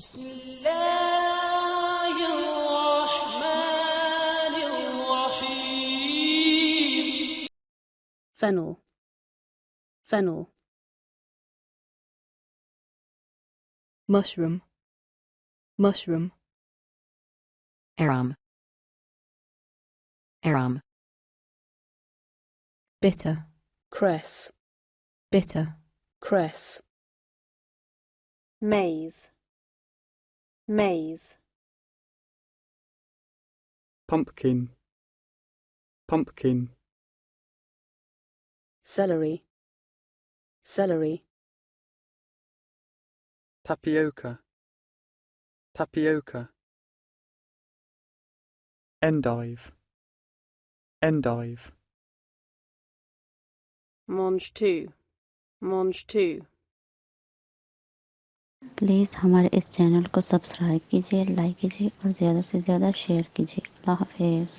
بسم الله الرحمن الرحيم. Fennel, Fennel. Mushroom, mushroom. Arum, Arum. Bitter, Cress, bitter. cress. Maize, maize. Pumpkin, pumpkin. Celery, celery. Tapioca, tapioca. Endive, endive. Mangetout, mangetout. Please हमारे इस channel को subscribe कीजिए, like कीजिए और ज़्यादा से ज़्यादा शेयर कीजिए। अल्लाह हाफिज़।